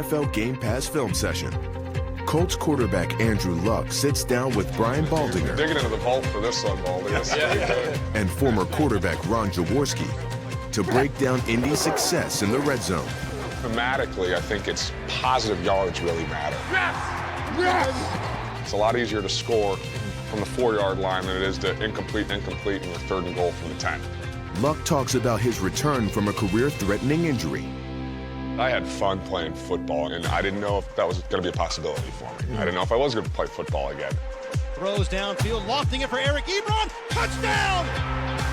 NFL Game Pass film session. Colts quarterback Andrew Luck sits down with Brian Baldinger. Digging into the vault for this one, Baldinger. And former quarterback Ron Jaworski to break down Indy's success in the red zone. Thematically, I think it's positive yards really matter. Yes! Yes! It's a lot easier to score from the 4-yard line than it is to incomplete, and you're 3rd and goal from the 10. Luck talks about his return from a career-threatening injury. I had fun playing football, and I didn't know if that was going to be a possibility for me. I didn't know if I was going to play football again. Throws downfield, lofting it for Eric Ebron. Touchdown!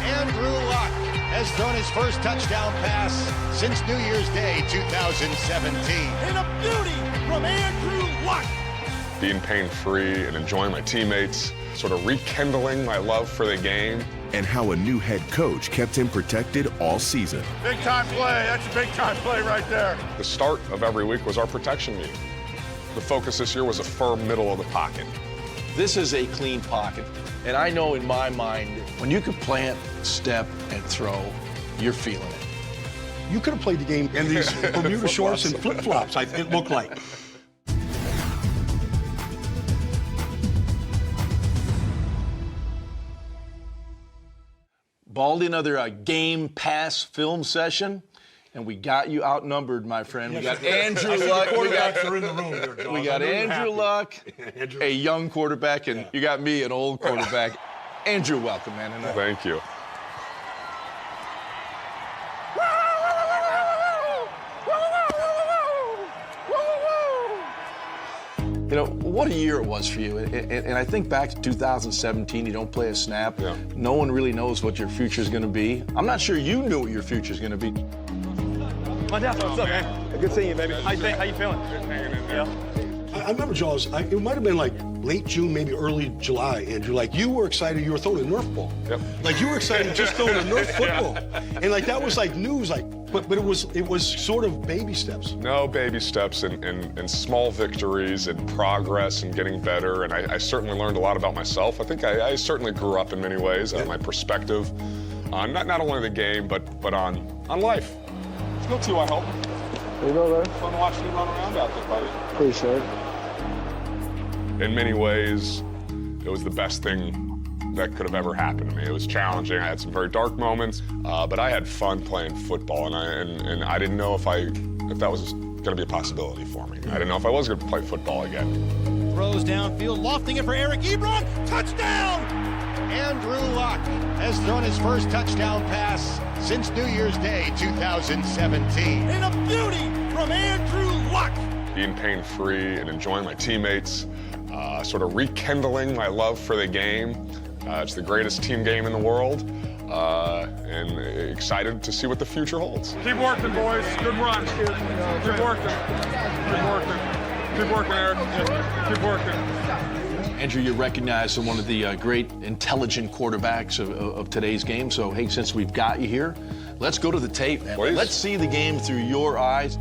Andrew Luck has thrown his first touchdown pass since New Year's Day 2017. And a beauty from Andrew Luck. Being pain-free and enjoying my teammates, sort of rekindling my love for the game. And how a new head coach kept him protected all season. Big time play. That's a big time play right there. The start of every week was our protection meeting. The focus this year was a firm middle of the pocket. This is a clean pocket. And I know in my mind, when you can plant, step, and throw, you're feeling it. You could have played the game in these Bermuda shorts and flip-flops, it looked like. Baldy, another Game Pass film session, and we got you outnumbered, my friend. We got Andrew Luck. We got Andrew Luck, a young quarterback, and you got me, an old quarterback. Andrew, welcome, man. Thank you. You know, what a year it was for you. And I think back to 2017, you don't play a snap. Yeah. No one really knows what your future is going to be. I'm not sure you knew what your future is going to be. What's up, man? Good seeing you, baby. How you feeling? I remember, Jaws, it might have been like late June, maybe early July, Andrew. Like, you were excited you were throwing a Nerf ball. Yep. Like, you were excited just throwing a Nerf football. And, like, that was, like, news. Like, but it was sort of baby steps. No, baby steps and small victories and progress and getting better. And I certainly learned a lot about myself. I think I certainly grew up in many ways, my perspective on not only the game, but on life. Let's go to, I hope. There you go, man. Fun to watch you run around out there, buddy. Appreciate it. In many ways, it was the best thing that could have ever happened to me. It was challenging. I had some very dark moments, but I had fun playing football, and I didn't know if that was going to be a possibility for me. I didn't know if I was going to play football again. Throws downfield, lofting it for Eric Ebron. Touchdown! Andrew Luck has thrown his first touchdown pass since New Year's Day 2017. And a beauty from Andrew Luck. Being pain-free and enjoying my teammates, sort of rekindling my love for the game. It's the greatest team game in the world, and excited to see what the future holds. Keep working, boys. Good run. Keep working. Keep working. Keep working, Eric. Keep working. Andrew, you're recognized as one of the great intelligent quarterbacks of today's game. So, hey, since we've got you here, let's go to the tape, man. Please. Let's see the game through your eyes.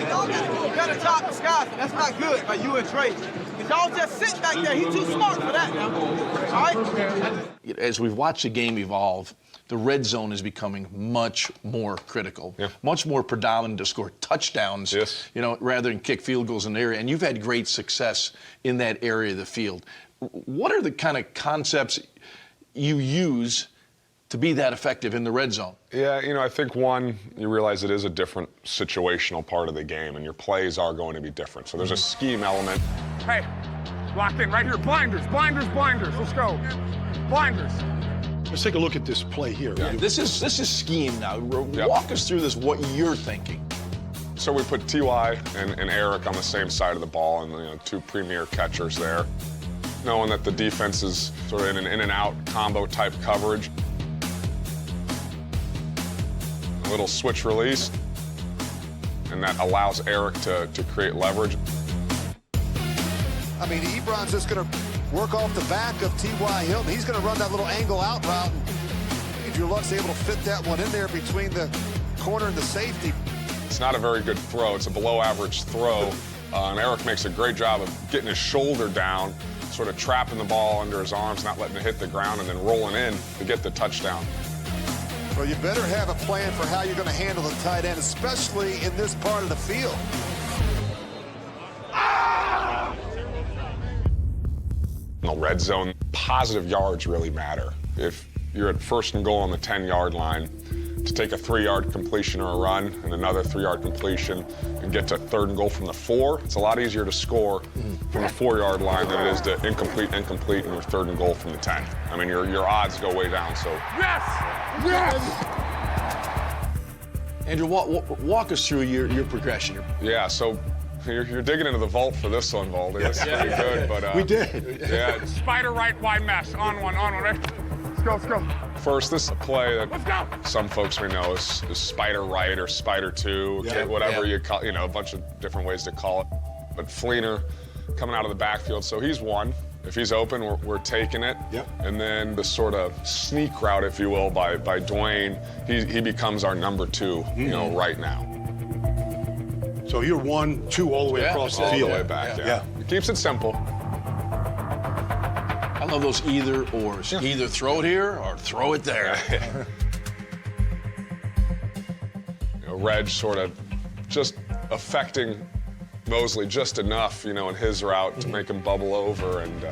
Y'all gotta talk to Scott. That's not good by you and Trey. Cause y'all just sit back there. He's too smart for that now. All right? As we've watched the game evolve, the red zone is becoming much more critical, much more predominant to score touchdowns, you know, rather than kick field goals in the area. And you've had great success in that area of the field. What are the kind of concepts you use to be that effective in the red zone? Yeah, you know, I think one, you realize it is a different situational part of the game, and your plays are going to be different. So there's a scheme element. Hey, locked in right here. Blinders, blinders, blinders. Let's go. Blinders. Let's take a look at this play here. Yeah. This is scheme now. Walk us through this, what you're thinking. So we put T.Y. and Eric on the same side of the ball, and, you know, two premier catchers there, knowing that the defense is sort of in an in-and-out combo type coverage. A little switch release, and that allows Eric to create leverage. I mean, Ebron's just going to work off the back of T.Y. Hilton. He's going to run that little angle out route. Andrew Luck's able to fit that one in there between the corner and the safety. It's not a very good throw. It's a below-average throw, and Eric makes a great job of getting his shoulder down, sort of trapping the ball under his arms, not letting it hit the ground, and then rolling in to get the touchdown. Well, you better have a plan for how you're going to handle the tight end, especially in this part of the field. In the red zone, positive yards really matter. If you're at 1st and goal on the 10-yard line, to take a 3-yard completion or a run and another 3-yard completion and get to 3rd and goal from the 4, it's a lot easier to score from the 4-yard line than it is to incomplete, and your 3rd and goal from the 10. I mean, your odds go way down, so. Yes! Yes! Andrew, walk us through your progression. Yeah, so you're digging into the vault for this one, Valdi. This is pretty good, but we did. Yeah. Spider right wide mesh. On one, right? Let's go. First, this is a play that some folks may know is Spider Right or Spider 2, whatever you call, a bunch of different ways to call it. But Fleener coming out of the backfield, so he's one. If he's open, we're taking it. Yep. And then the sort of sneak route, if you will, by Dwayne, he becomes our number 2, right now. So you're 1, 2 all the way across the all field. the way back, yeah. It keeps it simple. I love those either-ors. Either throw it here or throw it there. Reg sort of just affecting Mosley just enough, in his route to make him bubble over. And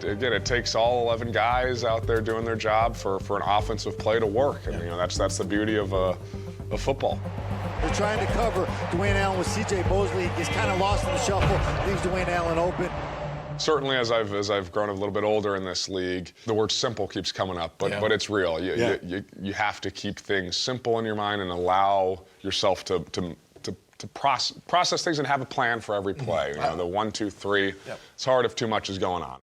again, it takes all 11 guys out there doing their job for an offensive play to work. And that's the beauty of football. They're trying to cover Dwayne Allen with C.J. Mosley. He's kind of lost in the shuffle. Leaves Dwayne Allen open. Certainly, as I've grown a little bit older in this league, the word simple keeps coming up, but it's real. You have to keep things simple in your mind and allow yourself to process things and have a plan for every play. The 1, 2, 3. It's hard if too much is going on.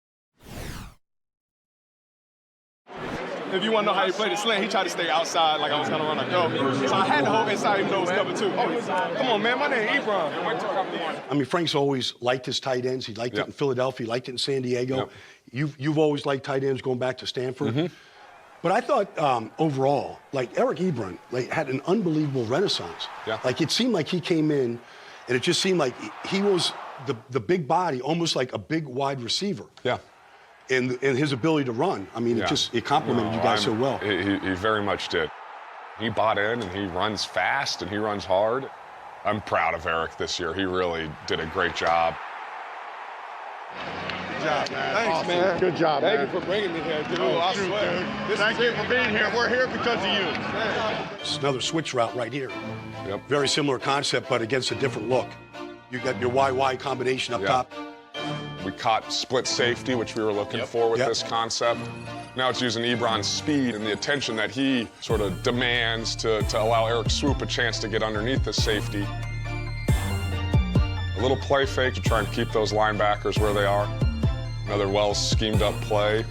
If you want to know how he played the slant, he tried to stay outside like I was going to run a go. So I had to hold inside even though it was cover 2. Come on, man. My name is Ebron. I mean, Frank's always liked his tight ends. He liked it in Philadelphia. He liked it in San Diego. You've always liked tight ends going back to Stanford. But I thought overall, Eric Ebron had an unbelievable renaissance. It seemed like he came in, and it just seemed like he was the big body, almost like a big wide receiver. And his ability to run. I mean, it complimented you guys so well. He very much did. He bought in, and he runs fast, and he runs hard. I'm proud of Eric this year. He really did a great job. Good job, man. Thanks, man. Good job, man. Thank you for bringing me here, dude. I swear. Thank you for being here. We're here because of you. It's another switch route right here. Very similar concept, but against a different look. You got your YY combination up top. We caught split safety, which we were looking for with this concept. Now it's using Ebron's speed and the attention that he sort of demands to allow Eric Swoop a chance to get underneath the safety. A little play fake to try and keep those linebackers where they are. Another well schemed up play.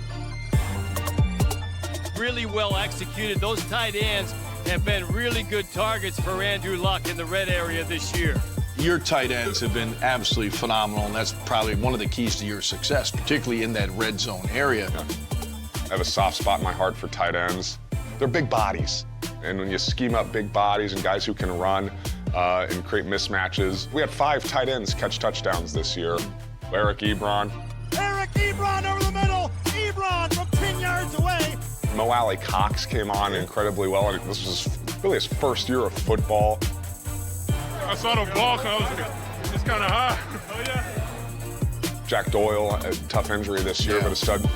Really well executed. Those tight ends have been really good targets for Andrew Luck in the red area this year. Your tight ends have been absolutely phenomenal, and that's probably one of the keys to your success, particularly in that red zone area. I have a soft spot in my heart for tight ends. They're big bodies. And when you scheme up big bodies and guys who can run and create mismatches, we had 5 tight ends catch touchdowns this year. Eric Ebron. Eric Ebron over the middle. Ebron from 10 yards away. Mo Alley Cox came on incredibly well, and this was really his first year of football. I saw the ball come. It's kind of high. Oh, yeah. Jack Doyle had a tough injury this year, but a stud.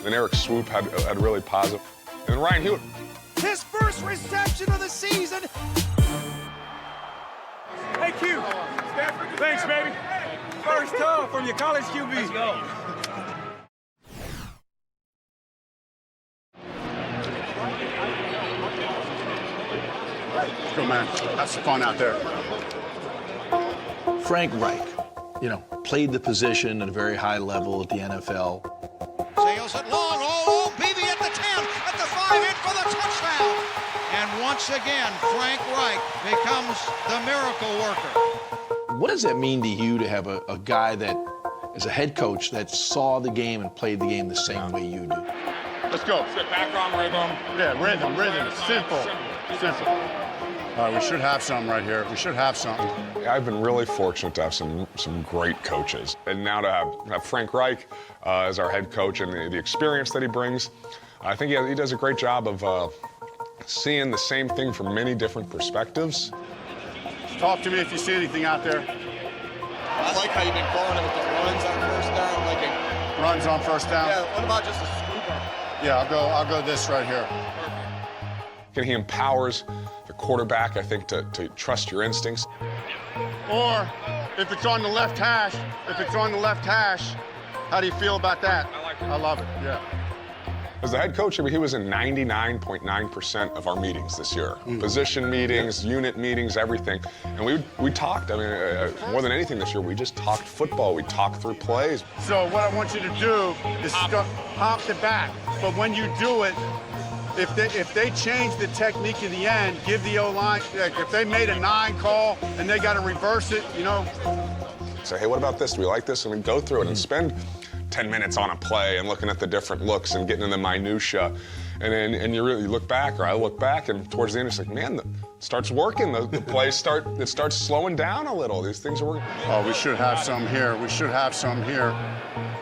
And Eric Swoop had really positive. And Ryan Hewitt. His first reception of the season. Hey, Q. Thanks, baby. First time from your college QB. Let's go. Let's go, man. That's fun out there. Frank Reich, played the position at a very high level at the NFL. Sails it long. Oh, Beebe at the 10, at the 5, in for the touchdown. And once again, Frank Reich becomes the miracle worker. What does that mean to you to have a guy that, as a head coach, that saw the game and played the game the same way you do? Let's go. Sit back on rhythm. Yeah, rhythm. Simple. We should have some right here. We should have some. I've been really fortunate to have some great coaches. And now to have Frank Reich as our head coach and the experience that he brings, I think he does a great job of seeing the same thing from many different perspectives. Talk to me if you see anything out there. I like how you've been calling it with the runs on first down. Like Runs on first down? Yeah, what about just a scooper? Yeah, I'll go this right here. And he empowers the quarterback, I think, to trust your instincts. Or if it's on the left hash, how do you feel about that? I love it, yeah. As the head coach, I mean, he was in 99.9% of our meetings this year. Position meetings, unit meetings, everything. And we talked, I mean, more than anything this year, we just talked football. We talked through plays. So what I want you to do is hop the back. But when you do it, if they change the technique in the end, give the O-line, if they made a 9 call and they got to reverse it, you know. Say, hey, what about this? Do we like this? And we go through it and spend 10 minutes on a play and looking at the different looks and getting in the minutia. And you really look back, or I look back, and towards the end, it's like, man, it starts working. The plays starts slowing down a little. These things are working. Oh, we should have some here. We should have some here.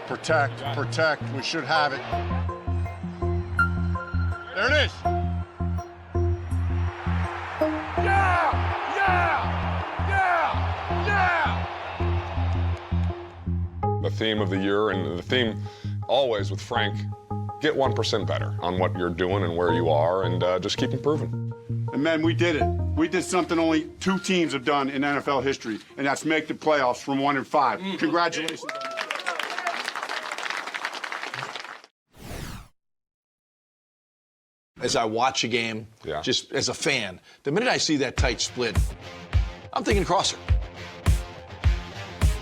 Protect. We should have it. There it is. The theme of the year, and the theme always with Frank, get 1% better on what you're doing and where you are, and just keep improving. And man, we did it. We did something only 2 teams have done in NFL history, and that's make the playoffs from 1 and 5. Congratulations. As I watch a game, just as a fan, the minute I see that tight split, I'm thinking crosser.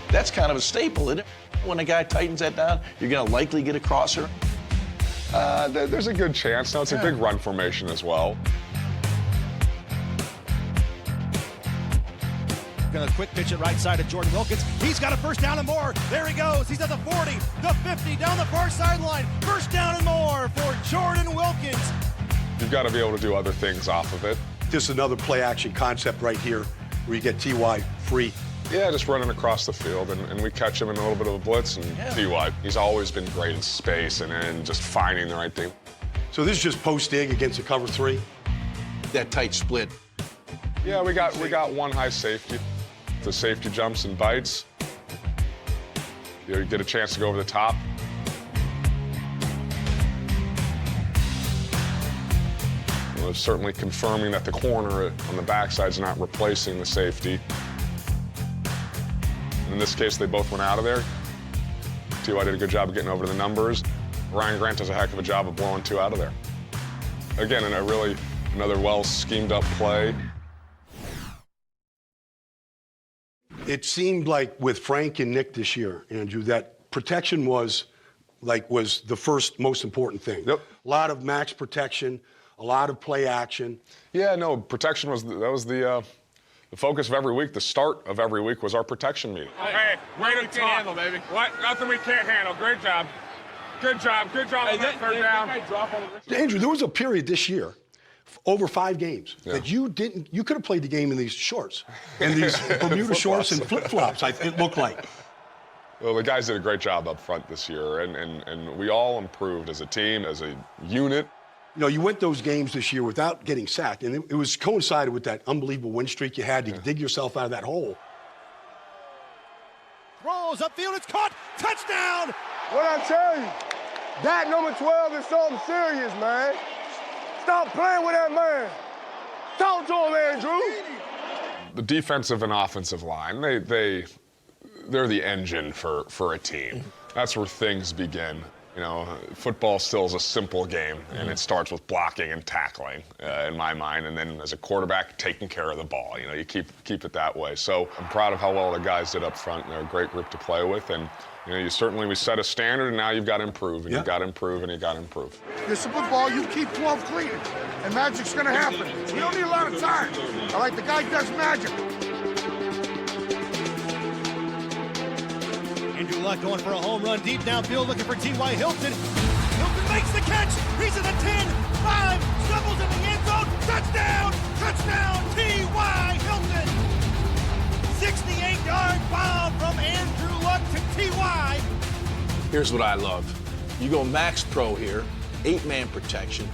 That's kind of a staple, isn't it? When a guy tightens that down, you're going to likely get a crosser. There's a good chance. Now, it's a big run formation as well. Gonna quick pitch it right side of Jordan Wilkins. He's got a first down and more. There he goes. He's at the 40, the 50, down the far sideline. First down and more for Jordan Wilkins. You've got to be able to do other things off of it. This is another play-action concept right here where you get T.Y. free. Yeah, just running across the field, and we catch him in a little bit of a blitz, and T.Y., he's always been great in space and just finding the right thing. So this is just post-dig against the cover 3? That tight split. Yeah, we got one high safety. The safety jumps and bites. You get a chance to go over the top. Well, certainly confirming that the corner on the backside is not replacing the safety. In this case, they both went out of there. T.Y. did a good job of getting over the numbers. Ryan Grant does a heck of a job of blowing 2 out of there. Again, another well-schemed-up play. It seemed like with Frank and Nick this year, Andrew, that protection was the first most important thing. Yep. A lot of max protection, a lot of play action. Yeah, no, protection was the focus of every week. The start of every week was our protection meeting. Hey, way to talk. Handle, baby. What? Nothing we can't handle. Great job. Good job on that third down. Andrew, there was a period this year, over 5 games, that you could have played the game in these shorts, and these Bermuda shorts and flip-flops, it looked like. Well, the guys did a great job up front this year, and we all improved as a team, as a unit. You know, you went those games this year without getting sacked, and it was coincided with that unbelievable win streak you had to dig yourself out of that hole. Throws upfield, it's caught, touchdown! What I tell you, that number 12 is something serious, man. Stop playing with that man. Talk to him, Andrew. The defensive and offensive line, they're the engine for a team. That's where things begin. You know, football still is a simple game, and it starts with blocking and tackling, in my mind, and then as a quarterback, taking care of the ball. You know, you keep it that way. So I'm proud of how well the guys did up front. They're a great group to play with, and you know, we set a standard, and now you've got to improve, and you've got to improve, and you've got to improve. This is football. You keep 12 clean, and magic's going to happen. We don't need a lot of time. I like the guy does magic. Andrew Luck going for a home run deep downfield, looking for T.Y. Hilton. Hilton makes the catch. He's at the 10, 5, stumbles in the end zone. Touchdown! Touchdown! T.Y. Hilton! 68-yard bomb from Andrew Luck to T.Y. Here's what I love. You go max pro here, 8-man protection,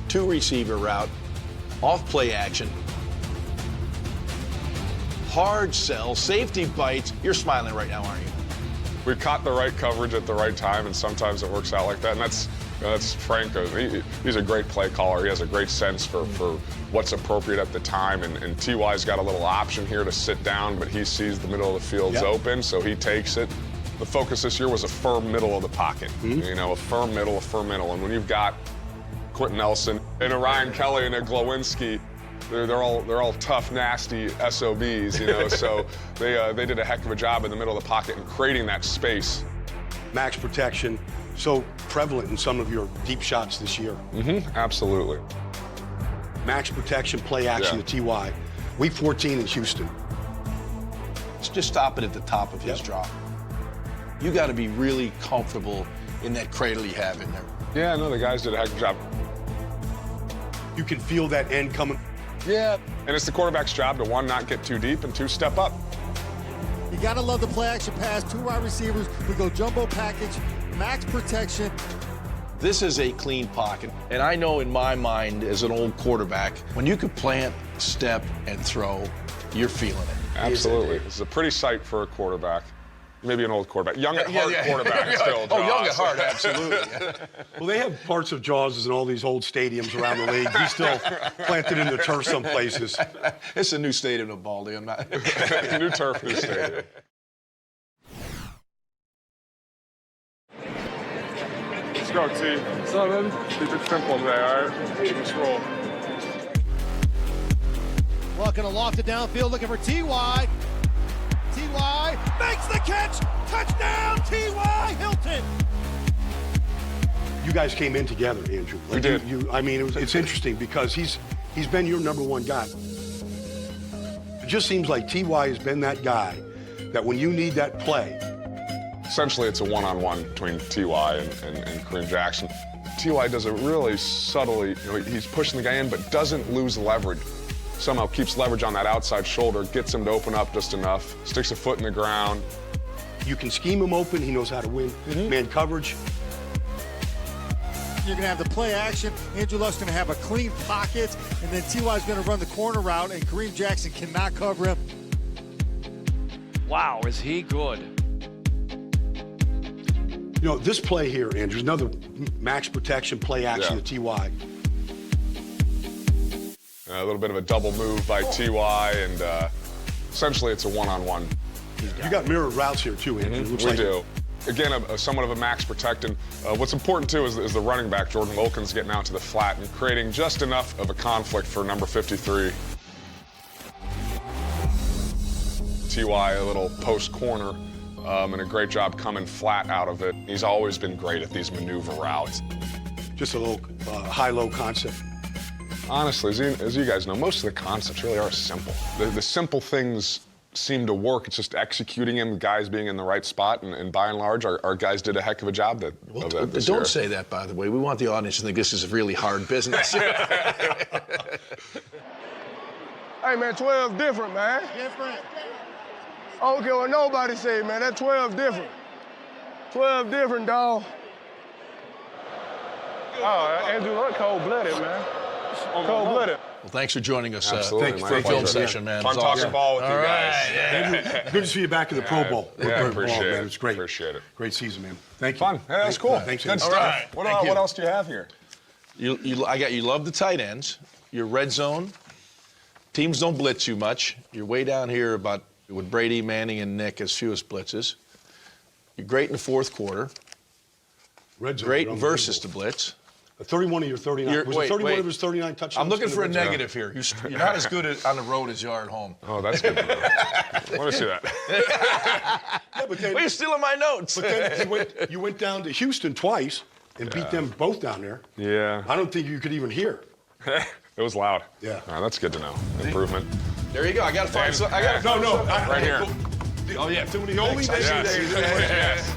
2 receiver route, off play action. Hard sell, safety bites. You're smiling right now, aren't you? We caught the right coverage at the right time, and sometimes it works out like that. And that's Frank. He's a great play caller. He has a great sense for what's appropriate at the time. And T.Y.'s got a little option here to sit down, but he sees the middle of the field's open, so he takes it. The focus this year was a firm middle of the pocket. You know, a firm middle. And when you've got Quentin Nelson and a Ryan Kelly and a Glowinski, they're all tough, nasty SOBs, you know. So they did a heck of a job in the middle of the pocket and creating that space. Max protection, so prevalent in some of your deep shots this year. Absolutely. Max protection, play action to T.Y. Week 14 in Houston. Let's just stop it at the top of his drop. You got to be really comfortable in that cradle you have in there. Yeah, no, the guys did a heck of a job. You can feel that end coming. Yeah, and it's the quarterback's job to, one, not get too deep, and two, step up. You got to love the play action pass, 2 wide receivers. We go jumbo package, max protection. This is a clean pocket. And I know in my mind as an old quarterback, when you can plant, step, and throw, you're feeling it. Absolutely. This is a pretty sight for a quarterback. Maybe an old quarterback. Young at heart quarterback still, Jaws. Oh, young at heart, absolutely. Well, they have parts of Jaws in all these old stadiums around the league. He's still planted in the turf some places. It's a new stadium of Baldy. I'm not. New turf, new stadium. Let's go, T. What's up, man? Keep it simple today, all right? Let's roll. Walking aloft to downfield, looking for T.Y. T.Y. makes the catch. Touchdown, T.Y. Hilton. You guys came in together, Andrew. We did. I mean, it's interesting because he's been your number one guy. It just seems like T.Y. has been that guy that when you need that play. Essentially, it's a one-on-one between T.Y. and Kareem Jackson. T.Y. does it really subtly. You know, he's pushing the guy in, but doesn't lose leverage. Somehow keeps leverage on that outside shoulder, gets him to open up just enough, sticks a foot in the ground. You can scheme him open. He knows how to win man coverage. You're going to have the play action. Andrew Luck's going to have a clean pocket, and then T.Y.'s going to run the corner route, and Kareem Jackson cannot cover him. Wow, is he good? You know, this play here, Andrew, is another max protection play action to T.Y. A little bit of a double move by T.Y., and essentially it's a one-on-one. You got mirrored routes here, too, Andrew. We do. Again, somewhat of a max protecting. What's important, too, is the running back, Jordan Wilkins, getting out to the flat and creating just enough of a conflict for number 53. T.Y., a little post corner, and a great job coming flat out of it. He's always been great at these maneuver routes. Just a little high-low concept. Honestly, as you guys know, most of the concepts really are simple. The simple things seem to work. It's just executing them, guys being in the right spot, and by and large, our guys did a heck of a job of that this year. Don't say that, by the way. We want the audience to think this is a really hard business. Hey, man, 12 different, man. Different. I don't care what nobody say, man. That 12 different. 12 different, dog. Oh, Andrew Luck, cold-blooded, man. Cold-blooded. Well, thanks for joining us. Absolutely. Thank you for the film session, man. Fun talking ball with you guys. Andrew, good to see you back in the Pro Bowl. Yeah, appreciate it. It's great. Appreciate it. Great season, man. Thank you. Fun. Yeah, that's cool. Thanks, Good Andrew. stuff. All right. What else do you have here? You love the tight ends. Your red zone. Teams don't blitz you much. You're way down here about with Brady, Manning, and Nick as fewest blitzes. You're great in the fourth quarter. Red zone. Great versus the blitz. 31 of your 39. Was it 31 of his 39 touchdowns? I'm looking for a negative here. You're not as good on the road as you are at home. Oh, that's good. I want to see that. Yeah, but then, well, you're stealing my notes. But then you went down to Houston twice and beat them both down there. Yeah. I don't think you could even hear. It was loud. Yeah. That's good to know. Improvement. There you go. I got to find some. No. Right here. Oh, yeah. The only thing Yes.